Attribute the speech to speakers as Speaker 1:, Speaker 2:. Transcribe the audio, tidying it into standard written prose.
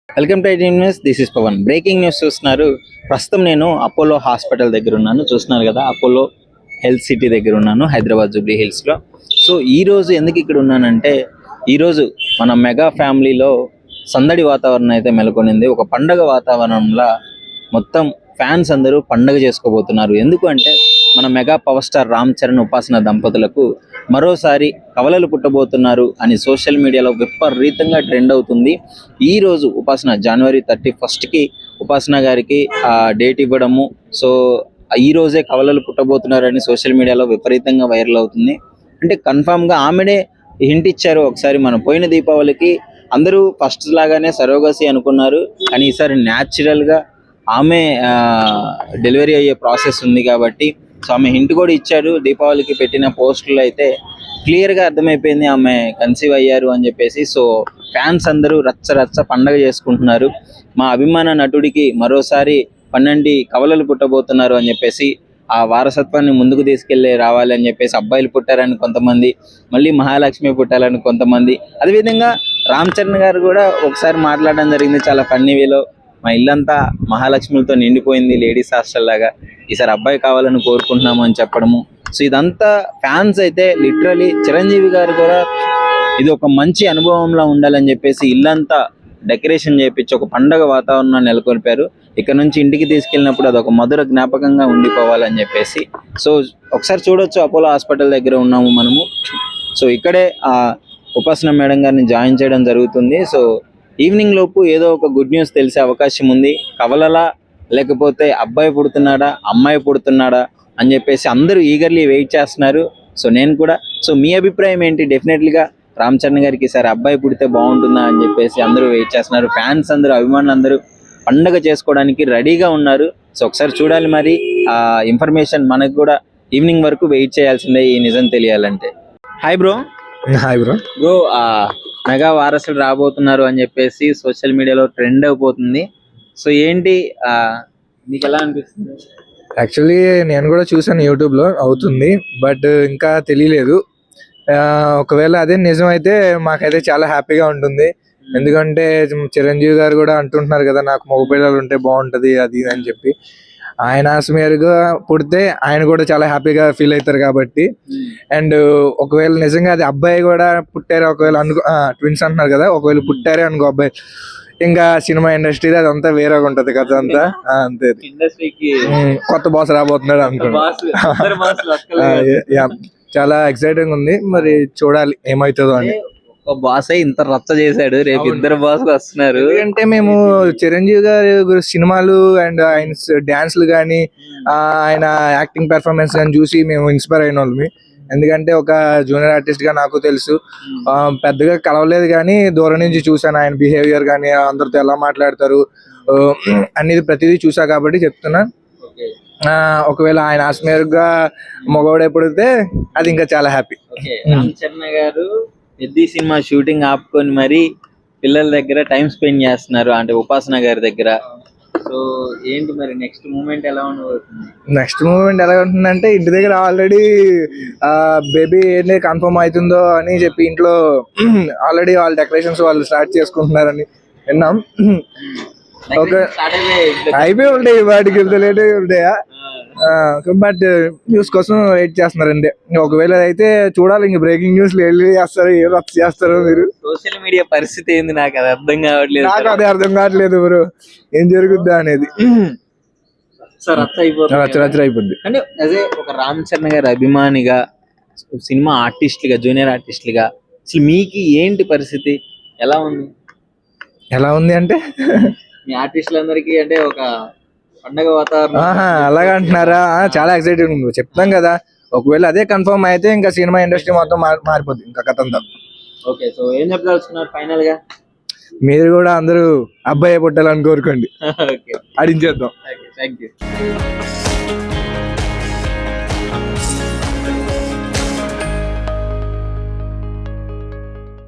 Speaker 1: Welcome to IT news. This is Pavan. Breaking news చూస్తున్నారు. ప్రస్తుతం నేను అపోలో హాస్పిటల్ దగ్గర ఉన్నాను. చూస్తున్నారు కదా, అపోలో హెల్త్ సిటీ దగ్గర ఉన్నాను, హైదరాబాద్ జూబ్లీ హిల్స్లో. సో ఈరోజు ఎందుకు ఇక్కడ ఉన్నానంటే, ఈరోజు మన మెగా ఫ్యామిలీలో సందడి వాతావరణం అయితే నెలకొనింది. ఒక పండగ వాతావరణంలో మొత్తం ఫ్యాన్స్ అందరూ పండగ చేసుకోబోతున్నారు. ఎందుకు అంటే, మన mega power star Ram Charan ఉపాసన దంపతులకు మరోసారి కవలలు పుట్టబోతున్నారు అని సోషల్ మీడియాలో విపరీతంగా ట్రెండ్ అవుతుంది. ఈరోజు ఉపాసన జనవరి 31కి ఉపాసన గారికి డేట్ ఇవ్వడము, సో ఈ రోజే కవలలు పుట్టబోతున్నారని సోషల్ మీడియాలో విపరీతంగా వైరల్ అవుతుంది. అంటే కన్ఫామ్గా ఆమెనే హింట్ ఇచ్చారు. ఒకసారి మనం పోయిన దీపావళికి అందరూ ఫస్ట్ లాగానే సరోగసి అనుకున్నారు, కానీ ఈసారి న్యాచురల్గా ఆమె డెలివరీ అయ్యే ప్రాసెస్ ఉంది కాబట్టి సో ఆమె హింట్ కూడా ఇచ్చాడు. దీపావళికి పెట్టిన పోస్టులు అయితే క్లియర్గా అర్థమైపోయింది ఆమె కన్సీవ్ అయ్యారు అని చెప్పేసి. సో ఫ్యాన్స్ అందరూ రచ్చ రచ్చ పండగ చేసుకుంటున్నారు. మా అభిమాన నటుడికి మరోసారి 12 కవలలు పుట్టబోతున్నారు అని చెప్పేసి, ఆ వారసత్వాన్ని ముందుకు తీసుకెళ్ళి రావాలి అని చెప్పేసి అబ్బాయిలు పుట్టారని కొంతమంది, మళ్ళీ మహాలక్ష్మి పుట్టాలని కొంతమంది. అదేవిధంగా రామ్ చరణ్ గారు కూడా ఒకసారి మాట్లాడడం జరిగింది చాలా ఫన్నీ వేలో. మా ఇల్లంతా మహాలక్ష్మిలతో నిండిపోయింది, లేడీస్ హాస్టల్ లాగా, ఈసారి అబ్బాయి కావాలని కోరుకుంటున్నాము అని చెప్పడము. సో ఇదంతా ఫ్యాన్స్ అయితే లిటరలీ చిరంజీవి గారు కూడా ఇది ఒక మంచి అనుభవంలా ఉండాలని చెప్పేసి ఇల్లంతా డెకరేషన్ చేయించి ఒక పండగ వాతావరణాన్ని నెలకొల్పారు. ఇక్కడ నుంచి ఇంటికి తీసుకెళ్ళినప్పుడు అదొక మధుర జ్ఞాపకంగా ఉండిపోవాలని చెప్పేసి. సో ఒకసారి చూడొచ్చు, అపోలో హాస్పిటల్ దగ్గర ఉన్నాము మనము. సో ఇక్కడే ఉపాసన మేడం గారిని జాయిన్ చేయడం జరుగుతుంది. సో ఈవినింగ్ లోపు ఏదో ఒక గుడ్ న్యూస్ తెలిసే అవకాశం ఉంది. కవలలా లేకపోతే అబ్బాయి పుడుతున్నాడా అమ్మాయి పుడుతున్నాడా అని చెప్పేసి అందరూ ఈగర్లీ వెయిట్ చేస్తున్నారు. సో నేను కూడా, సో మీ అభిప్రాయం ఏంటి? డెఫినెట్లీగా రామ్ చరణ్ గారికి ఈసారి అబ్బాయి పుడితే బాగుంటుందా అని చెప్పేసి అందరూ వెయిట్ చేస్తున్నారు. ఫ్యాన్స్ అందరూ, అభిమానులు అందరూ పండగ చేసుకోవడానికి రెడీగా ఉన్నారు. సో ఒకసారి చూడాలి మరి. ఆ ఇన్ఫర్మేషన్ మనకు కూడా ఈవినింగ్ వరకు వెయిట్ చేయాల్సిందే ఈ నిజం తెలియాలంటే. Hi bro.
Speaker 2: Hi bro.
Speaker 1: Bro, mega వారసులు రాబోతున్నారు అని చెప్పేసి సోషల్ మీడియాలో ట్రెండ్ అయిపోతుంది. సో ఏంటి, మీకు ఎలా అనిపిస్తుంది?
Speaker 2: యాక్చువల్లీ నేను కూడా చూసాను, యూట్యూబ్లో అవుతుంది, బట్ ఇంకా తెలియలేదు. ఒకవేళ అదే నిజం అయితే మాకైతే చాలా హ్యాపీగా ఉంటుంది. ఎందుకంటే చిరంజీవి గారు కూడా అంటుంటున్నారు కదా, నాకు మగ పిల్లలు ఉంటే బాగుంటుంది అది అని చెప్పి. ఆయన ఆసమేరుగా పుడితే ఆయన కూడా చాలా హ్యాపీగా ఫీల్ అవుతారు కాబట్టి. అండ్ ఒకవేళ నిజంగా అది అబ్బాయి కూడా పుట్టారు, ఒకవేళ అనుకో ట్విన్స్ అంటున్నారు కదా, ఒకవేళ పుట్టారే అనుకో అబ్బాయి, ఇంకా సినిమా ఇండస్ట్రీ అదంతా వేరేగా ఉంటది కదా, అంతా అంతే.
Speaker 1: ఇండస్ట్రీకి
Speaker 2: కొత్త బాస్ రాబోతున్నాడు అనుకున్నా. చాలా ఎక్సైటింగ్ ఉంది, మరి చూడాలి ఏమవుతుందో అని.
Speaker 1: ఒక బాస్ ఇంత రచ్చ చేశాడు, రేపు ఇద్దరు బాసులు వస్తున్నారు.
Speaker 2: ఎందుకంటే మేము చిరంజీవి గారి సినిమాలు అండ్ ఆయన డాన్స్లు కానీ ఆయన యాక్టింగ్ పెర్ఫార్మెన్స్ కానీ చూసి మేము ఇన్స్పైర్ అయిన వాళ్ళమి. ఎందుకంటే ఒక జూనియర్ ఆర్టిస్ట్ గా నాకు తెలుసు, పెద్దగా కలవలేదు కానీ దూరం నుంచి చూసాను ఆయన బిహేవియర్ కానీ, అందరితో ఎలా మాట్లాడతారు అనేది ప్రతిదీ చూసా కాబట్టి చెప్తున్నా. ఒకవేళ ఆయన ఆస్మేరుగా మగవాడే పుడితే అది ఇంకా చాలా హ్యాపీ.
Speaker 1: రామ్ చరణ్ గారు పెద్ద సినిమా షూటింగ్ ఆపుకొని మరి పిల్లల దగ్గర టైం స్పెండ్ చేస్తున్నారు, అంటే ఉపాసన గారి దగ్గర. సో ఏంటి మరి నెక్స్ట్ మూమెంట్ ఎలా ఉండబోతుంది?
Speaker 2: నెక్స్ట్ మూమెంట్ ఎలా ఉంటుందంటే, ఇంటి దగ్గర ఆల్రెడీ బేబీ ఏంటి కన్ఫర్మ్ అవుతుందో అని చెప్పి ఇంట్లో ఆల్రెడీ వాళ్ళ డెకరేషన్స్ వాళ్ళు స్టార్ట్ చేసుకుంటున్నారని విన్నాం. ఓకే, అయిపోయి ఉంటాయి, వాటికి లేట్ ఉంటాయా, బట్ న్యూస్ కోసం వెయిట్ చేస్తున్నారండి. ఒకవేళ అయితే చూడాలి, ఇంక బ్రేకింగ్ న్యూస్ వెళ్ళి చేస్తారు, ఏం రచ్చ చేస్తారు మీరు.
Speaker 1: సోషల్ మీడియా పరిస్థితి ఏంది నాకు అది అర్థం కావట్లేదు.
Speaker 2: నాకు అదే అర్థం కావట్లేదు బ్రో, ఏం జరుగుద్దా అనేది.
Speaker 1: రచ్చ అయిపోద్ది. అంటే అదే ఒక రామ్ చరణ్ గారి అభిమానిగా, సినిమా ఆర్టిస్ట్లుగా, జూనియర్ ఆర్టిస్ట్లుగా అసలు మీకు ఏంటి పరిస్థితి, ఎలా ఉంది?
Speaker 2: ఎలా ఉంది అంటే
Speaker 1: మీ ఆర్టిస్టులందరికీ అంటే ఒక పండగ వాతావరణం
Speaker 2: అలాగా అంటున్నారా? చాలా ఎక్సైటెడ్ ఉంది, చెప్తాం కదా. ఒకవేళ అదే కన్ఫర్మ్ అయితే ఇంకా సినిమా ఇండస్ట్రీ మొత్తం మారిపోద్ది ఇంకా కథంతా.
Speaker 1: ఓకే, సో ఏం చెప్పదలుచుకున్నారు ఫైనల్ గా?
Speaker 2: మీరు కూడా అందరూ అబ్బాయి పుట్టాలని కోరుకోండి, అడిగించేద్దాం.
Speaker 1: Thank you.